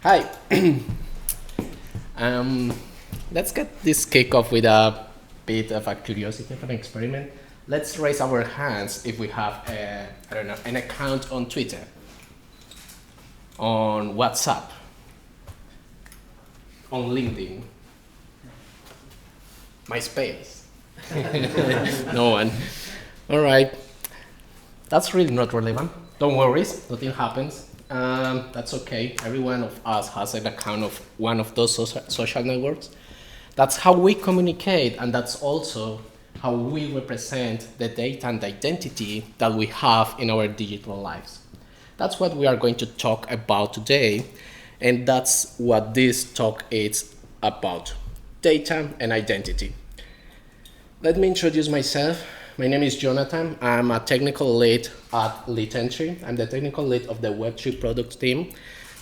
Hi. um, let's get this kick off with a bit of a curiosity of an experiment. Let's raise our hands if we have an account on Twitter, on WhatsApp, on LinkedIn, MySpace. No one. All right. That's really not relevant. Don't worry, nothing happens. That's okay. Every one of us has an account of one of those social networks. That's how we communicate, and that's also how we represent the data and the identity that we have in our digital lives. That's what we are going to talk about today, and that's what this talk is about, data and identity. Let me introduce myself. My name is Jonathan. I'm a technical lead at Litentry. I'm the technical lead of the Web3 product team.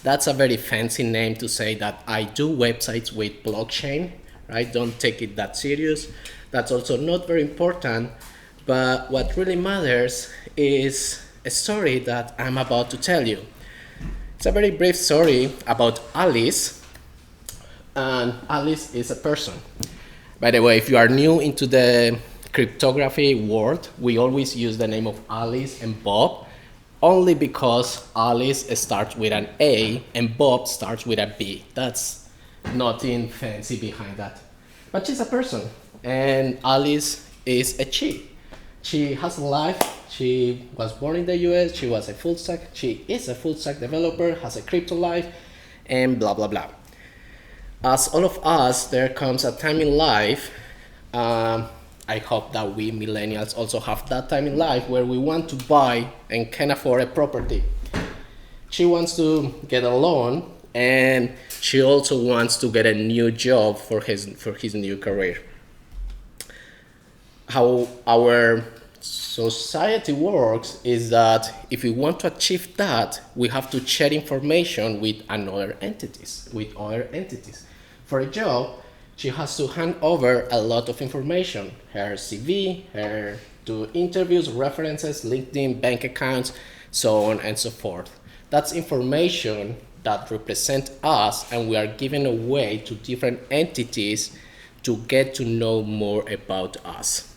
That's a very fancy name to say that I do websites with blockchain, right? Don't take it that serious. That's also not very important, but what really matters is a story that I'm about to tell you. It's a very brief story about Alice, and Alice is a person. By the way, if you are new into the cryptography world, we always use the name of Alice and Bob only because Alice starts with an A and Bob starts with a B. That's nothing fancy behind that. But she's a person, and Alice is a she. She has a life. She was born in the US. She was a full stack. She is a full stack developer, has a crypto life, and blah, blah, blah. As all of us, there comes a time in life, I hope that we millennials also have that time in life where we want to buy and can afford a property. She wants to get a loan, and she also wants to get a new job for his new career. How our society works is that if we want to achieve that, we have to share information with other entities. For a job, she has to hand over a lot of information, her CV, her two interviews, references, LinkedIn, bank accounts, so on and so forth. That's information that represents us, and we are giving away to different entities to get to know more about us.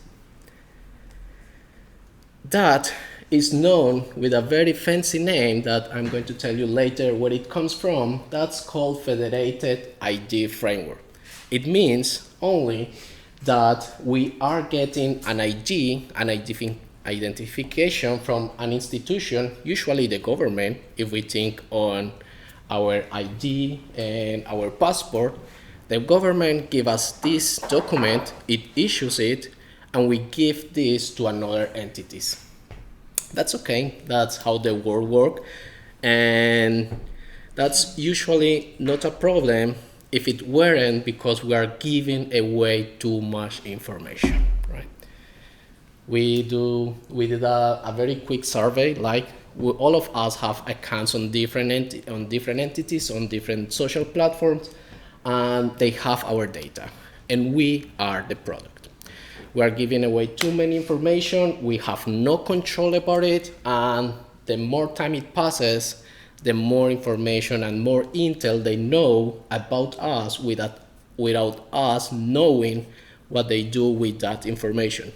That is known with a very fancy name that I'm going to tell you later where it comes from. That's called Federated ID Framework. It means only that we are getting an ID, an identification from an institution, usually the government, if we think on our ID and our passport. The government gives us this document, it issues it, and we give this to another entities. That's okay, that's how the world works, and that's usually not a problem if it weren't because we are giving away too much information, right? We did a very quick survey, like all of us have accounts on different entities, on different social platforms, and they have our data, and we are the product. We are giving away too many information, we have no control about it, and the more time it passes, the more information and more intel they know about us without us knowing what they do with that information.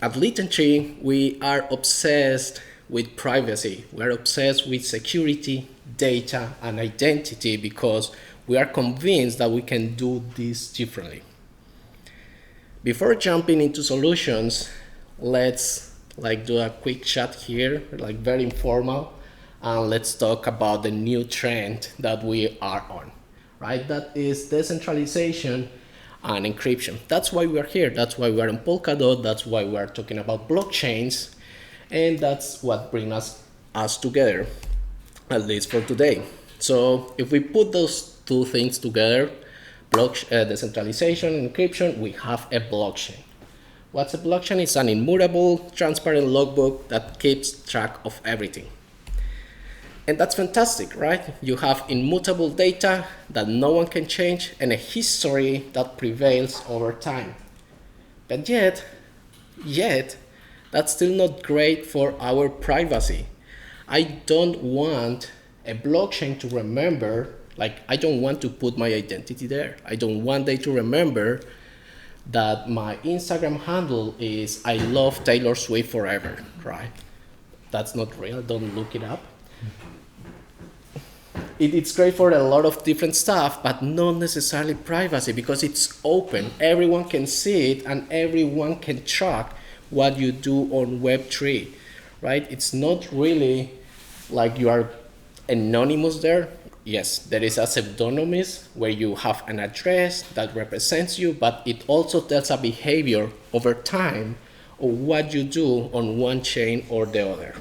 At Litentry, we are obsessed with privacy. We're obsessed with security, data, and identity because we are convinced that we can do this differently. Before jumping into solutions, let's do a quick chat here, very informal, and let's talk about the new trend that we are on, right? That is decentralization and encryption. That's why we are here. That's why we are in Polkadot. That's why we are talking about blockchains, and that's what brings us together, at least for today. So if we put those two things together, decentralization and encryption, we have a blockchain. What's a blockchain? It's an immutable, transparent logbook that keeps track of everything. And that's fantastic, right? You have immutable data that no one can change and a history that prevails over time. But yet, that's still not great for our privacy. I don't want a blockchain to remember, like I don't want to put my identity there. I don't want they to remember that my Instagram handle is I love Taylor Swift forever, right? That's not real, don't look it up. It's great for a lot of different stuff, but not necessarily privacy because it's open. Everyone can see it and everyone can track what you do on Web3, right? It's not really like you are anonymous there. Yes, there is a pseudonymous where you have an address that represents you, but it also tells a behavior over time of what you do on one chain or the other.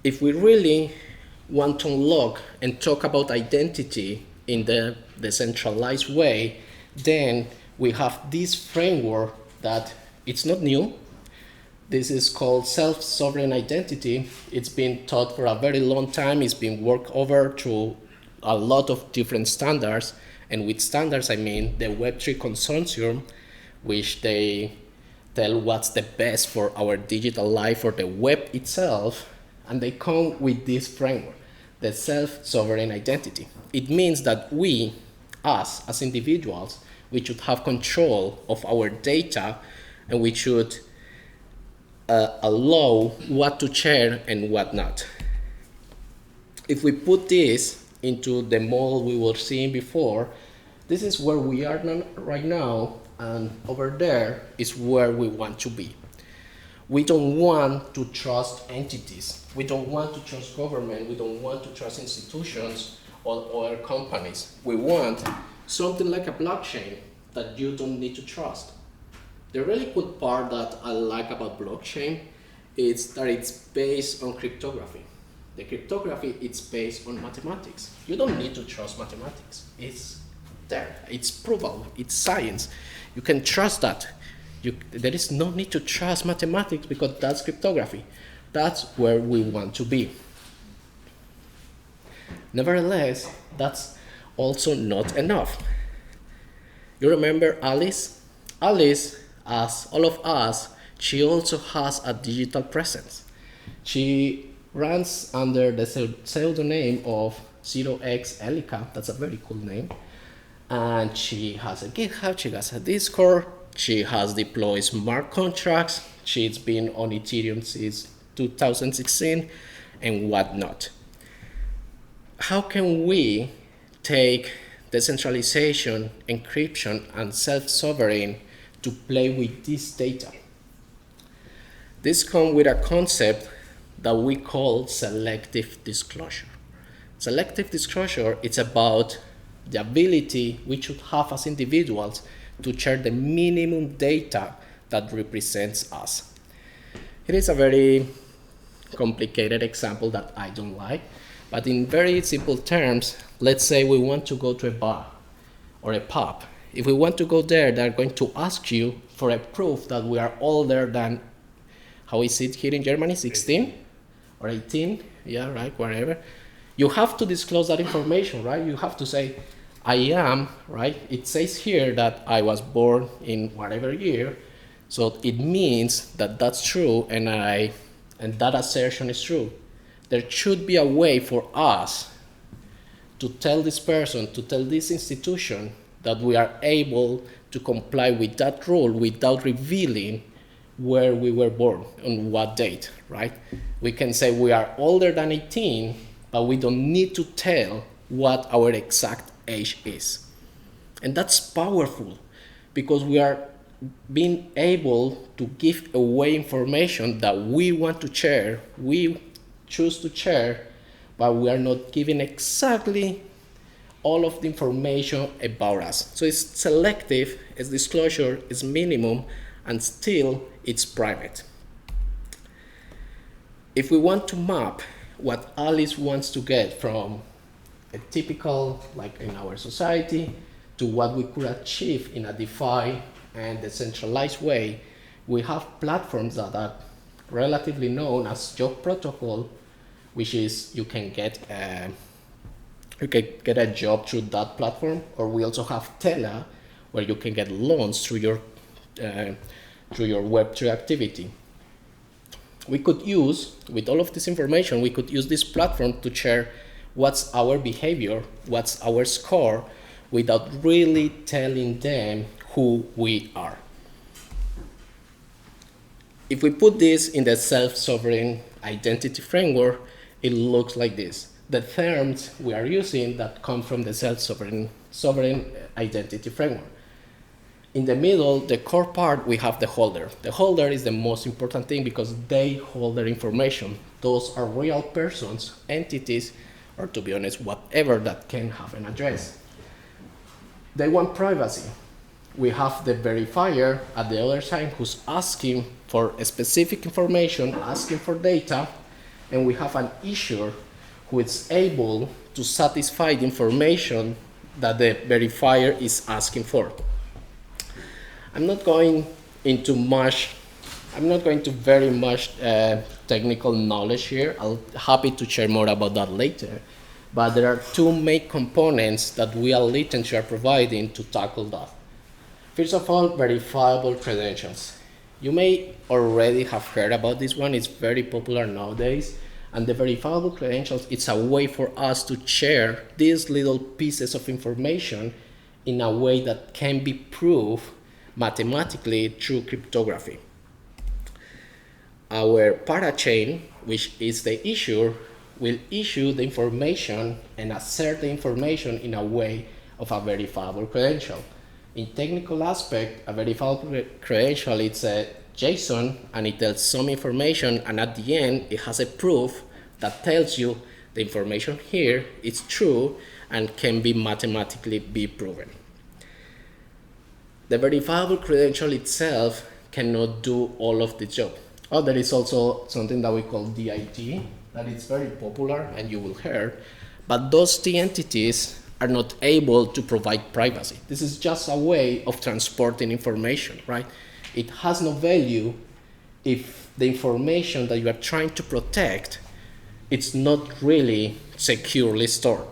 If we really want to unlock and talk about identity in the decentralized way, then we have this framework that it's not new. This is called self-sovereign identity. It's been taught for a very long time. It's been worked over through a lot of different standards. And with standards, I mean the Web3 consortium, which they tell what's the best for our digital life or the web itself. And they come with this framework, the self-sovereign identity. It means that we, us as individuals, we should have control of our data and we should allow what to share and what not. If we put this into the model we were seeing before, this is where we are right now, and over there is where we want to be. We don't want to trust entities. We don't want to trust government. We don't want to trust institutions or other companies. We want something like a blockchain that you don't need to trust. The really cool part that I like about blockchain is that it's based on cryptography. The cryptography is based on mathematics. You don't need to trust mathematics. It's there. It's provable. It's science. You can trust that. There is no need to trust mathematics because that's cryptography. That's where we want to be. Nevertheless, that's also not enough. You remember Alice? Alice, as all of us, she also has a digital presence. She runs under the pseudonym of 0xElica. That's a very cool name. And she has a GitHub, she has a Discord, she has deployed smart contracts, she's been on Ethereum since 2016 and whatnot. How can we take decentralization, encryption, and self-sovereign to play with this data? This comes with a concept that we call selective disclosure. Selective disclosure is about the ability we should have as individuals to share the minimum data that represents us. It is a very complicated example that I don't like, but in very simple terms, let's say we want to go to a bar or a pub. If we want to go there, they're going to ask you for a proof that we are older than, how is it here in Germany, 16 or 18? Yeah, right, whatever. You have to disclose that information, right? You have to say, I am, right? It says here that I was born in whatever year, so it means that that's true, and that assertion is true. There should be a way for us to tell this person, to tell this institution that we are able to comply with that rule without revealing where we were born, on what date, right? We can say we are older than 18, but we don't need to tell what our exact age is. And that's powerful because we are being able to give away information that we want to share, we choose to share, but we are not giving exactly all of the information about us. So it's selective, its disclosure is minimum, and still it's private. If we want to map what Alice wants to get from a typical, like in our society, to what we could achieve in a DeFi and decentralized way, we have platforms that are relatively known as job protocol, which is you can get a job through that platform, or we also have Tela, where you can get loans through your Web3 activity. We could use, with all of this information, we could use this platform to share what's our behavior, what's our score, without really telling them who we are. If we put this in the self-sovereign identity framework, it looks like this. The terms we are using that come from the self-sovereign identity framework. In the middle, the core part, we have the holder. The holder is the most important thing because they hold their information. Those are real persons, entities, or to be honest, whatever that can have an address. They want privacy. We have the verifier at the other side who's asking for specific information, asking for data, and we have an issuer who is able to satisfy the information that the verifier is asking for. I'm not going into very much technical knowledge here. I'll be happy to share more about that later. But there are two main components that we at Litentry are providing to tackle that. First of all, verifiable credentials. You may already have heard about this one. It's very popular nowadays. And the verifiable credentials, it's a way for us to share these little pieces of information in a way that can be proved mathematically through cryptography. Our parachain, which is the issuer, will issue the information and assert the information in a way of a verifiable credential. In technical aspect, a verifiable credential, it's a JSON and it tells some information, and at the end it has a proof that tells you the information here is true and can be mathematically be proven. The verifiable credential itself cannot do all of the job. Oh, there is also something that we call DID, that is very popular and you will hear, but those T entities are not able to provide privacy. This is just a way of transporting information, right? It has no value if the information that you are trying to protect, it's not really securely stored.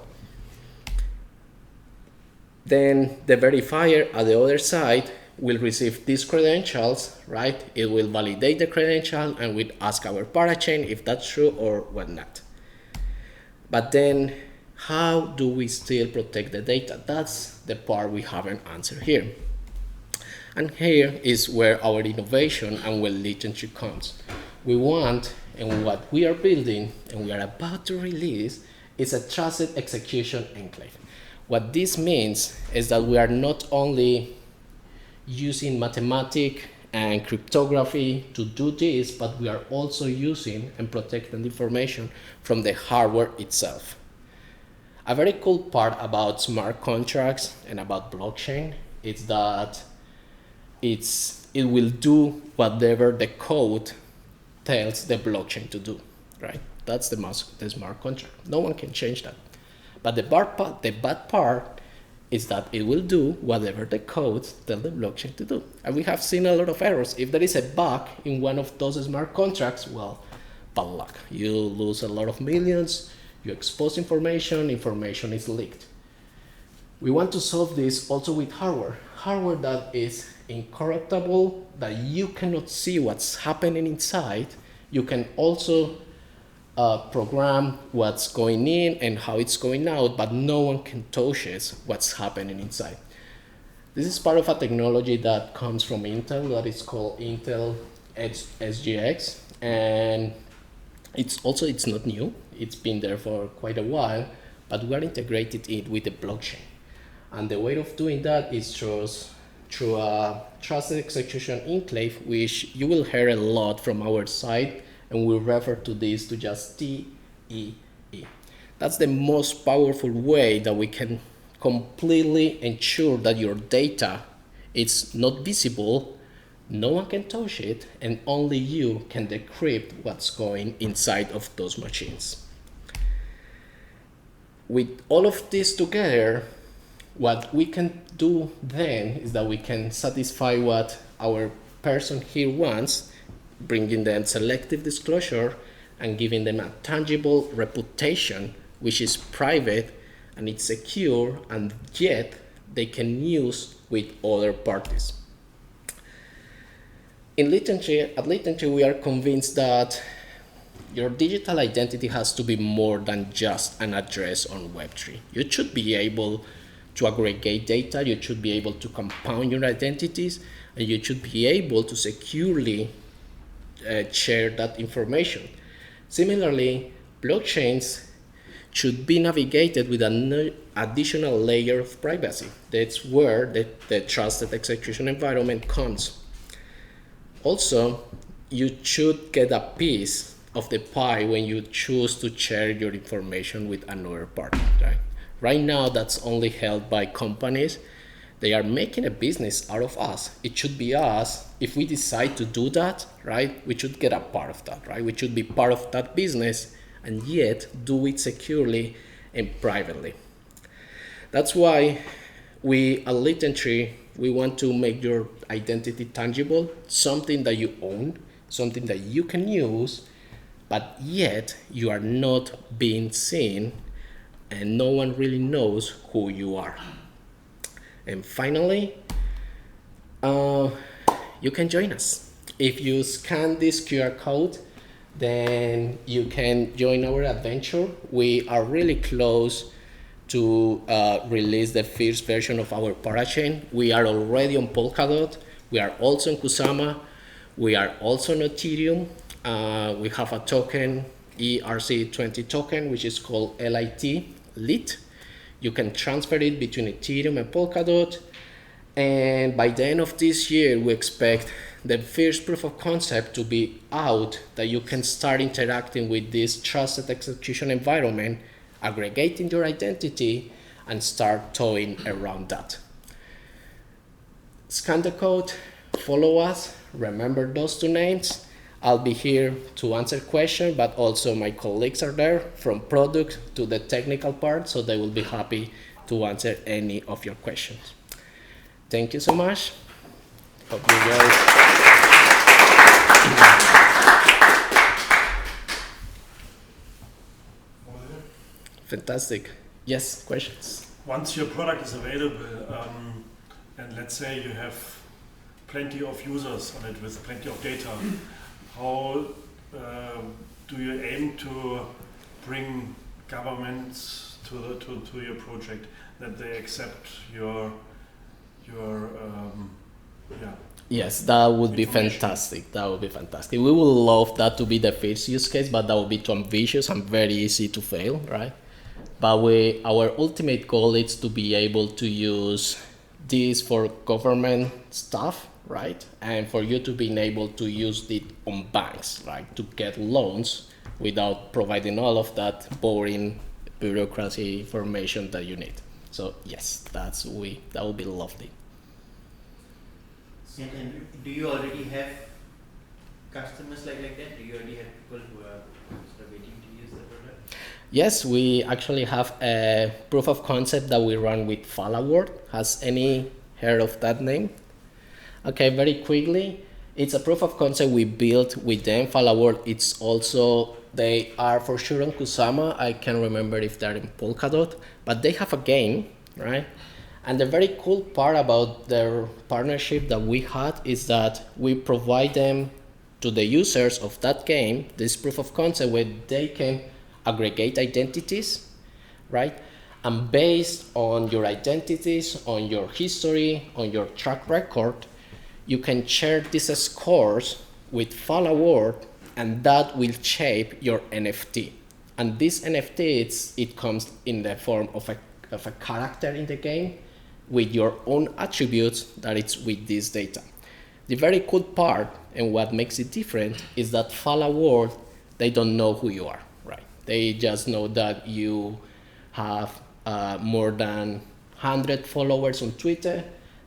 Then the verifier at the other side will receive these credentials, right? It will validate the credential and will ask our parachain if that's true or what not. But then how do we still protect the data? That's the part we haven't answered here. And here is where our innovation and where Litentry comes. We want, and what we are building and we are about to release is a trusted execution enclave. What this means is that we are not only using mathematics and cryptography to do this, but we are also using and protecting the information from the hardware itself. A very cool part about smart contracts and about blockchain is that it will do whatever the code tells the blockchain to do, right? That's the smart contract. No one can change that. But the bad part is that it will do whatever the codes tell the blockchain to do. And we have seen a lot of errors. If there is a bug in one of those smart contracts, well, bad luck. You lose a lot of millions, you expose information is leaked. We want to solve this also with hardware that is incorruptible, that you cannot see what's happening inside. You can also program what's going in and how it's going out, but no one can touch what's happening inside. This is part of a technology that comes from Intel that is called Intel SGX, and it's not new. It's been there for quite a while, but we are integrated it with the blockchain. And the way of doing that is through a trusted execution enclave, which you will hear a lot from our side, and we'll refer to this to just TEE. That's the most powerful way that we can completely ensure that your data is not visible, no one can touch it, and only you can decrypt what's going inside of those machines. With all of this together, what we can do then is that we can satisfy what our person here wants, bringing them selective disclosure and giving them a tangible reputation, which is private and it's secure, and yet they can use with other parties. At Litentry, we are convinced that your digital identity has to be more than just an address on Web3. You should be able to aggregate data, you should be able to compound your identities, and you should be able to securely share that information. Similarly, blockchains should be navigated with an additional layer of privacy. That's where the trusted execution environment comes. Also, you should get a piece of the pie when you choose to share your information with another party. Right now, that's only held by companies. They are making a business out of us. It should be us. If we decide to do that, right, we should get a part of that, right? We should be part of that business and yet do it securely and privately. That's why we at Litentry, we want to make your identity tangible, something that you own, something that you can use, but yet you are not being seen and no one really knows who you are. And finally, you can join us. If you scan this QR code, then you can join our adventure. We are really close to release the first version of our parachain. We are already on Polkadot. We are also on Kusama. We are also on Ethereum. We have a token, ERC20 token, which is called LIT. You can transfer it between Ethereum and Polkadot. And by the end of this year, we expect the first proof of concept to be out, that you can start interacting with this trusted execution environment, aggregating your identity, and start toying around that. Scan the code, follow us, remember those two names. I'll be here to answer questions, but also my colleagues are there from product to the technical part, so they will be happy to answer any of your questions. Thank you so much. Hope you guys. Fantastic. Yes, questions? Once your product is available, and let's say you have plenty of users on it with plenty of data, how do you aim to bring governments to your project, that they accept your Yes, that would be fantastic. That would be fantastic. We would love that to be the first use case, but that would be too ambitious and very easy to fail, right? But our ultimate goal is to be able to use this for government stuff, right? And for you to be able to use it on banks, right? To get loans without providing all of that boring bureaucracy information that you need. So yes, that would be lovely. And do you already have customers like that? Do you already have people who are sort of waiting to use the product? Yes, we actually have a proof of concept that we run with Falaward. Has any heard of that name? Okay, very quickly. It's a proof of concept we built with them. Falaward, it's also, they are for sure on Kusama. I can't remember if they're in Polkadot, but they have a game, right? And the very cool part about their partnership that we had is that we provide them to the users of that game this proof of concept where they can aggregate identities, right? And based on your identities, on your history, on your track record, you can share these scores with Falaward, and that will shape your NFT. And this NFT, it comes in the form of a character in the game with your own attributes that it's with this data. The very cool part and what makes it different is that Falaward, they don't know who you are, right? They just know that you have more than 100 followers on Twitter.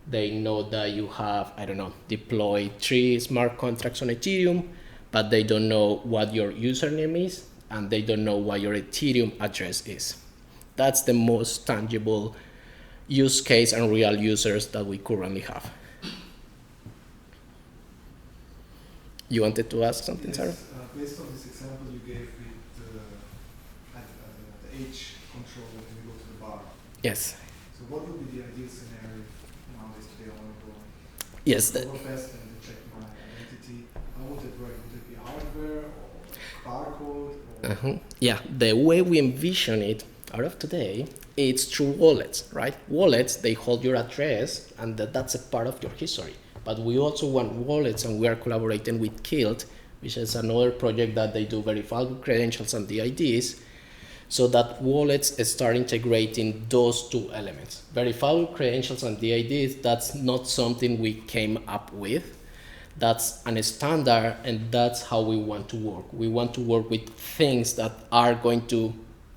They know that you have, I don't know, deployed 3 smart contracts on Ethereum, but they don't know what your username is, and they don't know what your Ethereum address is. That's the most tangible use case and real users that we currently have. You wanted to ask something, yes, Sarah? Based on this example you gave with the age control when you go to the bar. Yes. So what would be the ideal scenario nowadays today? I want to go on. Yes, Overfast and check my identity. How would it work? Would it be hardware or barcode? Or Yeah, the way we envision it out of today, it's through wallets, right? Wallets, they hold your address, and that's a part of your history. But we also want wallets, and we are collaborating with Kilt, which is another project that they do verifiable credentials and DIDs, so that wallets start integrating those two elements. Verifiable credentials and DIDs, that's not something we came up with. That's a standard, and that's how we want to work. We want to work with things that are going to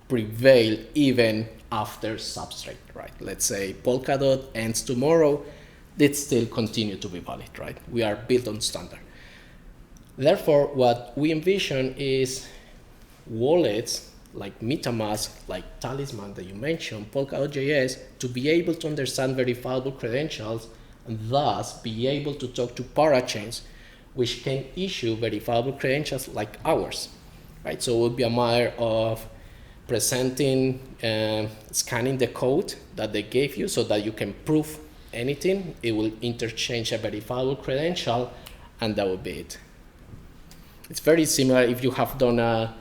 prevail even after Substrate, right? Let's say Polkadot ends tomorrow, it still continue to be valid, right? We are built on standard. Therefore, what we envision is wallets like MetaMask, like Talisman that you mentioned, Polkadot.js, to be able to understand verifiable credentials and thus be able to talk to parachains which can issue verifiable credentials like ours, right? So it would be a matter of presenting, scanning the code that they gave you so that you can prove anything. It will interchange a verifiable credential, and that would be it. It's very similar if you have done a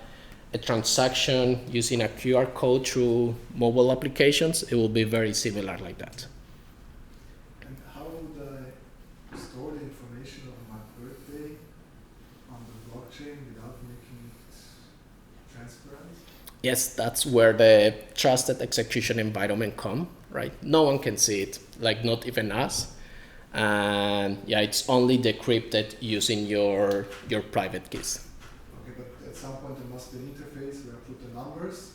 transaction using a QR code through mobile applications, it will be very similar like that. and how would I store the information of my birthday on the blockchain without making it transparent? Yes, that's where the trusted execution environment come, right? No one can see it, like not even us. And yeah, it's only decrypted using your private keys. Okay, but at some point there must be an interface where I put the numbers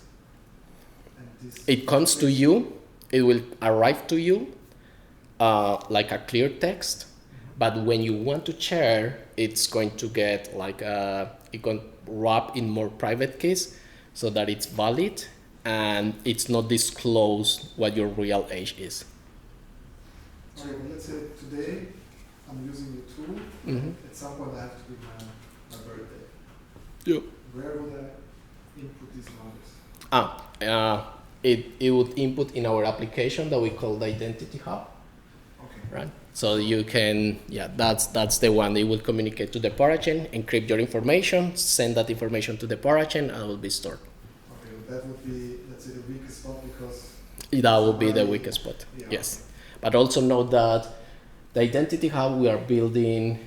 and this. It comes to you, it will arrive to you like a clear text, but when you want to share, it's going to get like it can wrap in more private keys so that it's valid and it's not disclosed what your real age is. Okay, well, let's say today I'm using the tool. Mm-hmm. At some point I have to give my birthday. Yeah. Where would I input these numbers? It would input in our application that we call the Identity Hub, Okay. right? So you can, yeah, that's the one. It will communicate to the parachain, encrypt your information, send that information to the parachain, and it will be stored. Okay, well, that would be, let's say, the weakest spot because. That will be the weakest spot. Yeah. Yes. But also note that the Identity Hub we are building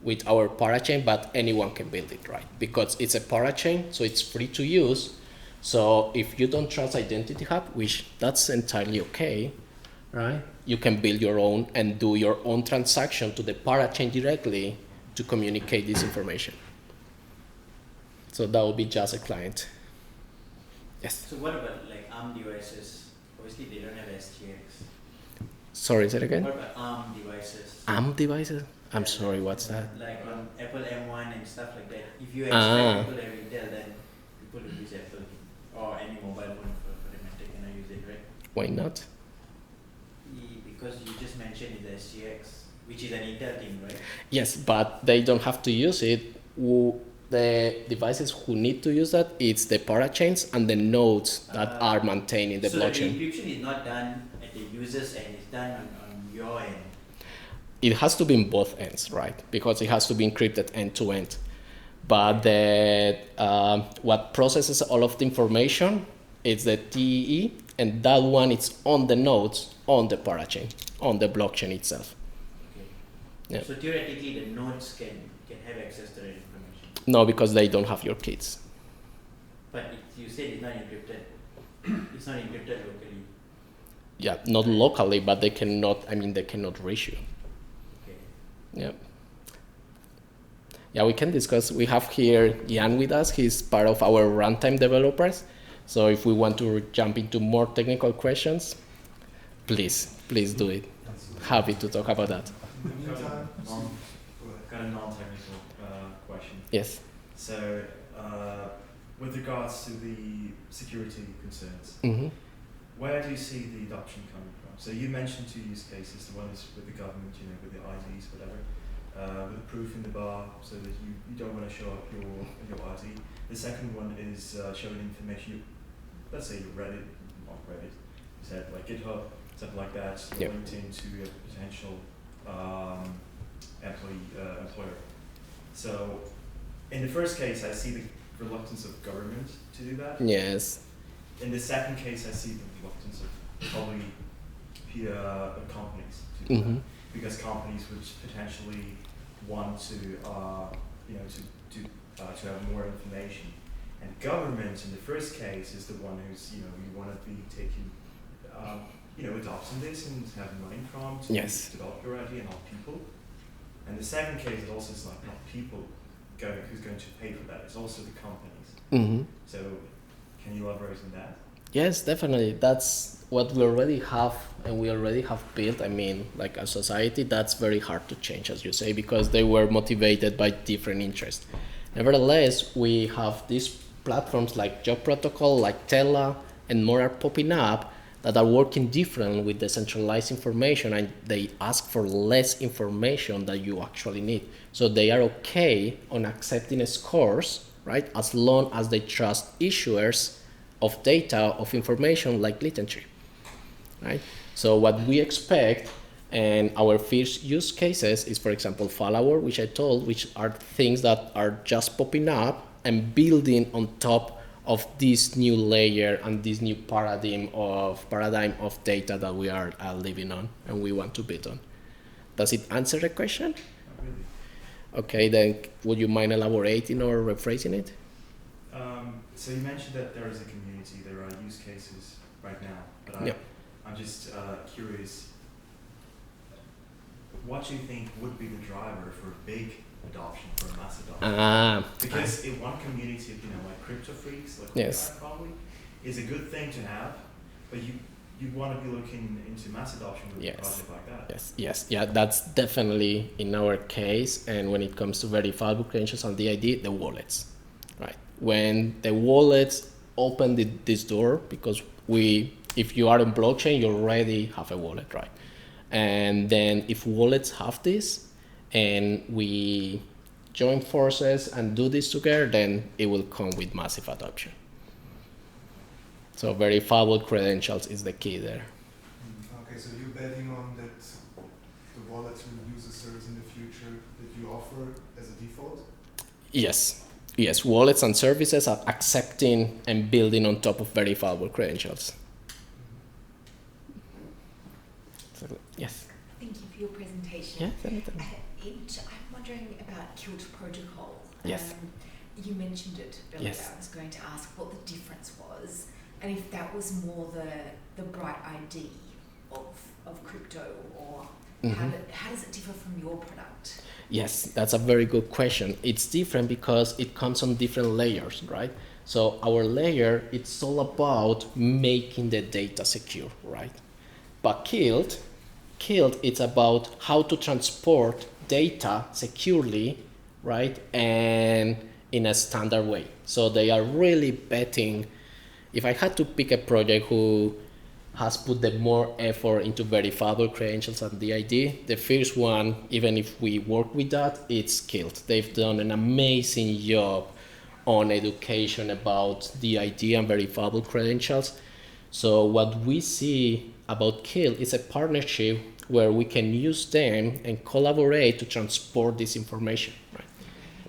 with our parachain, but anyone can build it, right? Because it's a parachain, so it's free to use. So if you don't trust Identity Hub, which that's entirely okay, right? You can build your own and do your own transaction to the parachain directly to communicate this information. So that will be just a client. Yes. So what about like ARM devices? Obviously they don't have SGX. Sorry, say it again? What about ARM devices? ARM devices? I'm sorry, what's that? Like on Apple M1 and stuff like that. If you expect people to have Intel, then people will use Apple or any mobile phone for the matter cannot use it, right? Why not? Because you just mentioned it's SGX, which is an Intel thing, right? Yes, but they don't have to use it. The devices who need to use that, it's the parachains and the nodes that are maintained in the so blockchain. the encryption is not done at the user's end, it's done on your end. It has to be in both ends, right? Because it has to be encrypted end to end. But the what processes all of the information is the TEE, and that one is on the nodes, on the parachain, on the blockchain itself. Okay. Yeah. So theoretically, the nodes can have access to that information. No, because they don't have your keys. But you said it's not encrypted. It's not encrypted locally. Yeah, not locally, but they cannot. I mean, they cannot reach you. Okay. Yeah. Yeah, we can discuss. We have here Jan with us. He's part of our runtime developers. So if we want to jump into more technical questions, please do it. Happy to talk about that. In the meantime, Got a non-technical question. Yes. So, with regards to the security concerns, Mm-hmm. where do you see the adoption coming from? So you mentioned two use cases. The one is with the government, with the IDs, whatever, with the proof in the bar, so that you don't want to show up your ID. The second one is showing information. Let's say you not Reddit, you said like GitHub, something like that. You're Yep. linked into a potential employer. So in the first case, I see the reluctance of government to do that. Yes. In the second case, I see the reluctance of probably companies to do that, because companies would potentially want to, to have more information. And government, in the first case, is the one who's, you want to be taking, adopting this and having money from to develop your idea and not people. And the second case is also like not people who's going to pay for that. It's also the companies. So, can you elaborate on that? Yes, definitely. That's what we already have, and we already have built. I mean, like a society, that's very hard to change, as you say, because they were motivated by different interests. Nevertheless, we have these platforms like Job Protocol, like Tela, and more are popping up that are working different with decentralized information, and they ask for less information that you actually need. So they are okay on accepting scores, right, as long as they trust issuers of data, of information like Litentry, right? So what we expect, and our first use cases is, for example, follower, which I told, which are things that are just popping up and building on top of this new layer and this new paradigm of data that we are living on and we want to build on. Does it answer the question? Not really. Okay, then would you mind elaborating or rephrasing it? So you mentioned that there is a community, there are use cases right now, but I'm just curious, what do you think would be the driver for big adoption, for mass adoption? Because in one community, like crypto freaks, like we are probably, is a good thing to have, but you want to be looking into mass adoption with a project like that. Yeah, that's definitely in our case. And when it comes to verifiable credentials and DID, the wallets, right? When the wallets open this door, because if you are on blockchain, you already have a wallet, right? And then if wallets have this, and we join forces and do this together, then it will come with massive adoption. So verifiable credentials is the key there. Okay, so you're betting on that the wallets will use a service in the future that you offer as a default? Yes, wallets and services are accepting and building on top of verifiable credentials. So, yes. Thank you for your presentation. Yeah, I'm wondering about Kilt Protocol. Yes. You mentioned it earlier. Yes. I was going to ask what the difference was, and if that was more the bright ID of crypto, or how does it differ from your product? Yes, that's a very good question. It's different because it comes on different layers, right? So our layer, it's all about making the data secure, right? But Kilt, it's about how to transport data securely, right? And in a standard way. So they are really betting. If I had to pick a project who has put the more effort into verifiable credentials and DID, the first one, even if we work with that, it's Kilt. They've done an amazing job on education about DID and verifiable credentials. So what we see about Kilt is a partnership where we can use them and collaborate to transport this information, right?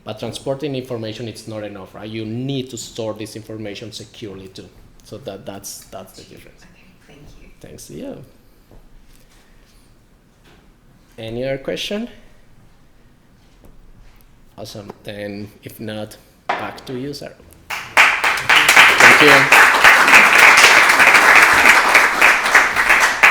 But transporting information, it's not enough, right? You need to store this information securely too. So that's the difference. Okay, thank you. Thanks to you. Any other question? Awesome. Then if not, back to you, sir. Thank you.